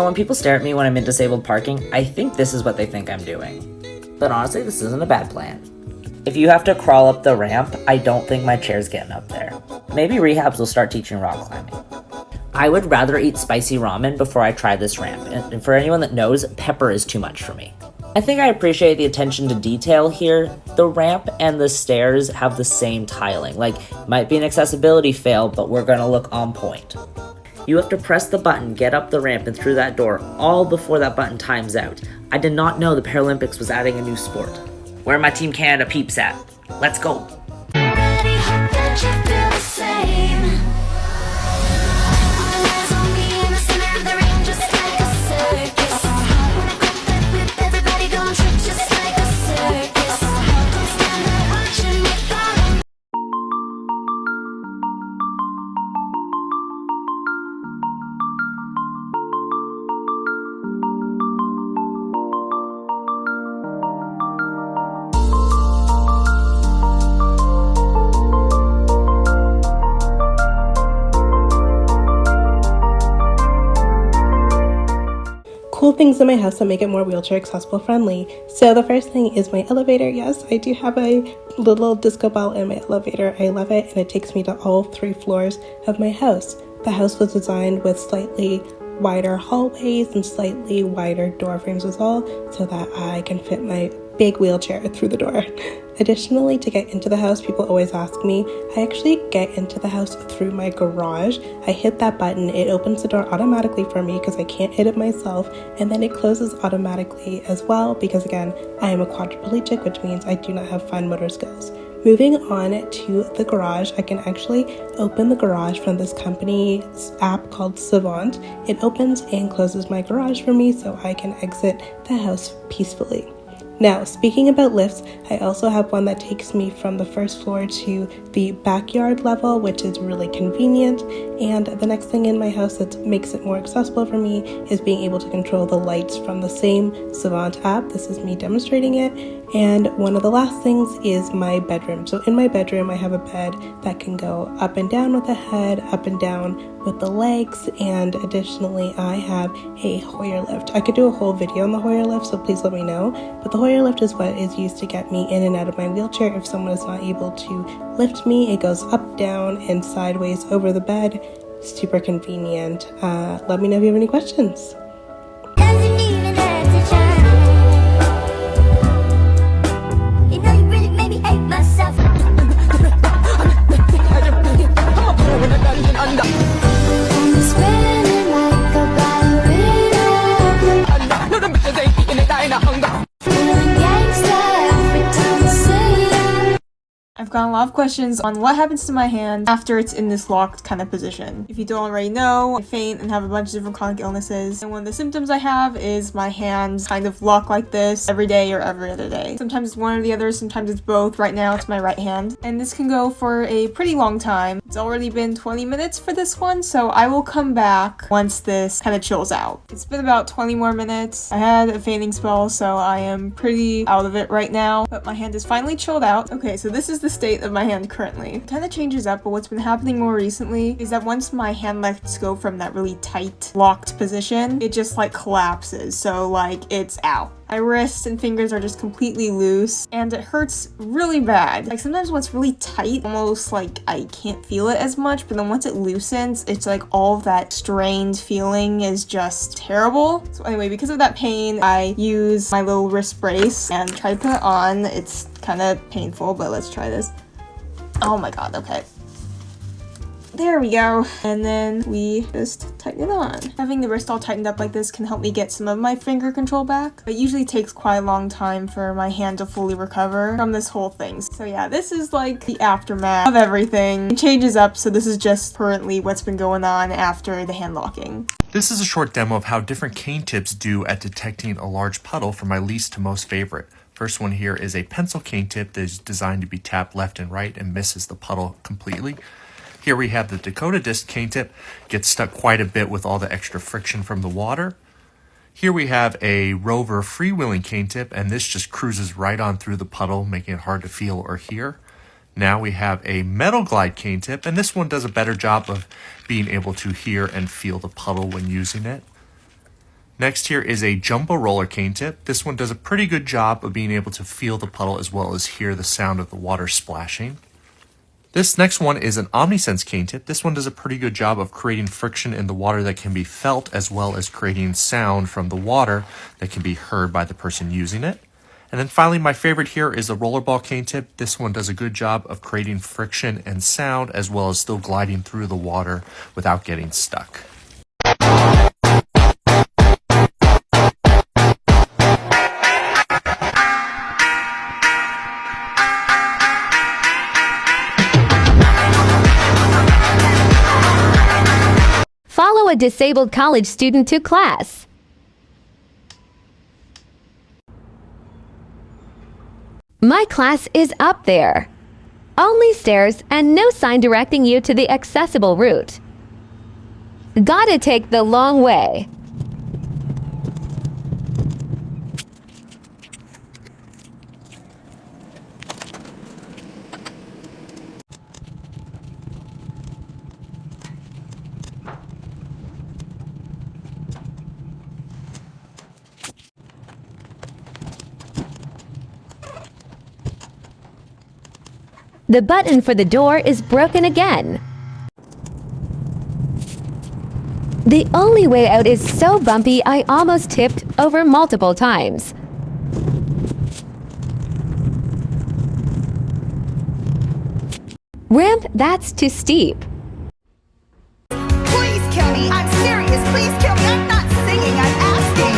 know, when people stare at me when I'm in disabled parking, I think this is what they think I'm doing. But honestly, this isn't a bad plan. If you have to crawl up the ramp, I don't think my chair's getting up there. Maybe rehabs will start teaching rock climbing. I would rather eat spicy ramen before I try this ramp, and for anyone that knows, pepper is too much for me. I think I appreciate the attention to detail here. The ramp and the stairs have the same tiling. Like, might be an accessibility fail, but we're gonna look on point. You have to press the button, get up the ramp and through that door, all before that button times out. I did not know the Paralympics was adding a new sport. Where are my Team Canada peeps at? Let's go! Cool things in my house that make it more wheelchair accessible friendly. So the first thing is my elevator. Yes, I do have a little disco ball in my elevator. I love it, and it takes me to all 3 floors of my house. The house was designed with slightly wider hallways and slightly wider door frames as well, so that I can fit my big wheelchair through the door. Additionally, to get into the house, people always ask me, I actually get into the house through my garage. I hit that button, it opens the door automatically for me because I can't hit it myself, and then it closes automatically as well because, again, I am a quadriplegic, which means I do not have fine motor skills. Moving on to the garage, I can actually open the garage from this company's app called Savant. It opens and closes my garage for me so I can exit the house peacefully. Now, speaking about lifts, I also have one that takes me from the first floor to the backyard level, which is really convenient. And the next thing in my house that makes it more accessible for me is being able to control the lights from the same Savant app. This is me demonstrating it. And one of the last things is my bedroom. So in my bedroom, I have a bed that can go up and down with the head, up and down with the legs, and additionally, I have a Hoyer lift. I could do a whole video on the Hoyer lift, so please let me know. But the Hoyer lift is what is used to get me in and out of my wheelchair. If someone is not able to lift me, it goes up, down, and sideways over the bed. Super convenient. Let me know if you have any questions. I've gotten a lot of questions on what happens to my hand after it's in this locked kind of position. If you don't already know, I faint and have a bunch of different chronic illnesses. And one of the symptoms I have is my hands kind of lock like this every day or every other day. Sometimes it's one or the other, sometimes it's both. Right now it's my right hand. And this can go for a pretty long time. It's already been 20 minutes for this one, so I will come back once this kind of chills out. It's been about 20 more minutes. I had a fainting spell, so I am pretty out of it right now, but my hand is finally chilled out. Okay, so this is the state of my hand currently. It kind of changes up, but what's been happening more recently is that once my hand lets go from that really tight locked position, it just like collapses. So like it's out. My wrists and fingers are just completely loose and it hurts really bad. Like sometimes when it's really tight, almost like I can't feel it as much, but then once it loosens, it's like all of that strained feeling is just terrible. So anyway, because of that pain, I use my little wrist brace and try to put it on. It's kind of painful, but let's try this. Oh my god, okay. There we go. And then we just tighten it on. Having the wrist all tightened up like this can help me get some of my finger control back. It usually takes quite a long time for my hand to fully recover from this whole thing. So yeah, this is like the aftermath of everything. It changes up, so this is just currently what's been going on after the hand locking. This is a short demo of how different cane tips do at detecting a large puddle from my least to most favorite. First one here is a pencil cane tip that is designed to be tapped left and right and misses the puddle completely. Here we have the Dakota Disc cane tip, gets stuck quite a bit with all the extra friction from the water. Here we have a Rover freewheeling cane tip, and this just cruises right on through the puddle, making it hard to feel or hear. Now we have a Metal Glide cane tip, and this one does a better job of being able to hear and feel the puddle when using it. Next here is a Jumbo Roller cane tip. This one does a pretty good job of being able to feel the puddle as well as hear the sound of the water splashing. This next one is an Omnisense cane tip. This one does a pretty good job of creating friction in the water that can be felt as well as creating sound from the water that can be heard by the person using it. And then finally, my favorite here is the Rollerball cane tip. This one does a good job of creating friction and sound as well as still gliding through the water without getting stuck. Follow a disabled college student to class. My class is up there. Only stairs and no sign directing you to the accessible route. Gotta take the long way. The button for the door is broken again. The only way out is so bumpy I almost tipped over multiple times. Ramp that's too steep. Please kill me. I'm serious. Please kill me. I'm not singing. I'm asking.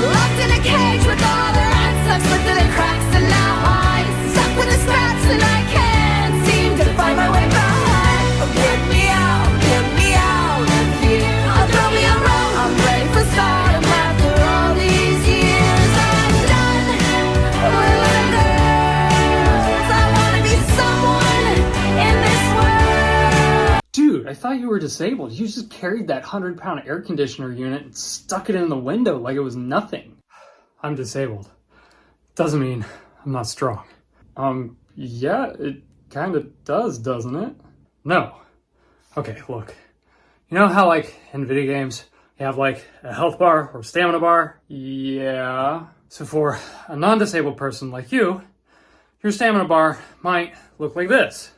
Locked in a cage with all the rats. I've slipped through the cracks and now I'm stuck with the scraps and I can't seem to find my way back. Oh, get me out of here. Oh, throw me a rope. I'm ready for stardom after all these years. I'm done with girls. I wanna be someone in this world. Dude, I thought you were disabled. You just carried that 100-pound air conditioner unit and stuck it in the window like it was nothing. I'm disabled. Doesn't mean I'm not strong. Yeah, it kind of does, doesn't it? No. Okay, look. You know how, like, in video games, you have, like, a health bar or stamina bar? Yeah. So for a non-disabled person like you, your stamina bar might look like this.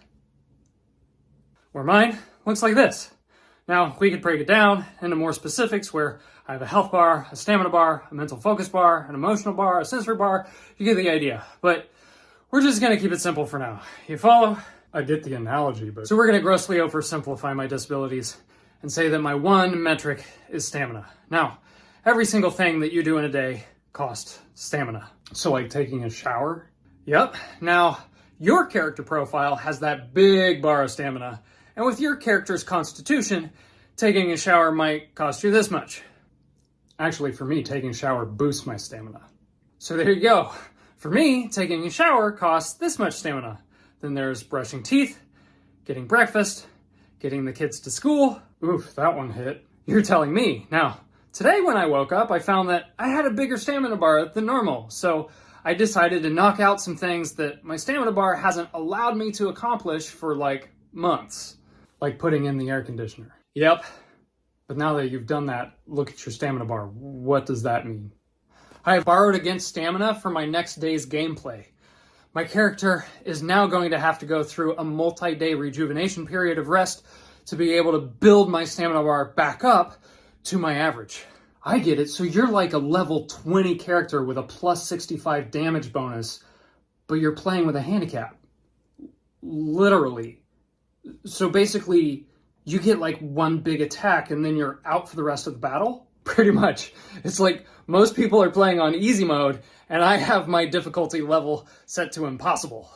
Where mine looks like this. Now, we could break it down into more specifics where I have a health bar, a stamina bar, a mental focus bar, an emotional bar, a sensory bar. You get the idea. But we're just going to keep it simple for now. You follow? I get the analogy, but... So we're going to grossly oversimplify my disabilities and say that my one metric is stamina. Now, every single thing that you do in a day costs stamina. So like taking a shower? Yep. Now, your character profile has that big bar of stamina. And with your character's constitution, taking a shower might cost you this much. Actually, for me, taking a shower boosts my stamina. So there you go. For me, taking a shower costs this much stamina. Then there's brushing teeth, getting breakfast, getting the kids to school. Oof, that one hit. You're telling me. Now, today when I woke up, I found that I had a bigger stamina bar than normal. So I decided to knock out some things that my stamina bar hasn't allowed me to accomplish for like months. Like putting in the air conditioner. Yep. But now that you've done that, look at your stamina bar. What does that mean? I have borrowed against stamina for my next day's gameplay. My character is now going to have to go through a multi-day rejuvenation period of rest to be able to build my stamina bar back up to my average. I get it, so you're like a level 20 character with a plus 65 damage bonus, but you're playing with a handicap. Literally. So basically, you get like one big attack and then you're out for the rest of the battle? Pretty much. It's like most people are playing on easy mode and I have my difficulty level set to impossible.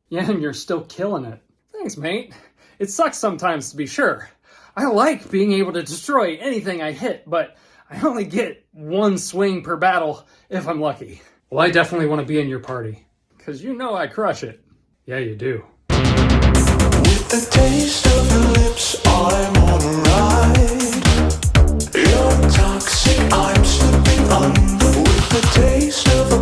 Yeah, and you're still killing it. Thanks, mate. It sucks sometimes to be sure. I like being able to destroy anything I hit, but I only get one swing per battle if I'm lucky. Well, I definitely want to be in your party, because you know I crush it. Yeah, you do. With the taste of your lips, I'm on a ride. You're toxic, I'm slipping under. With the taste of a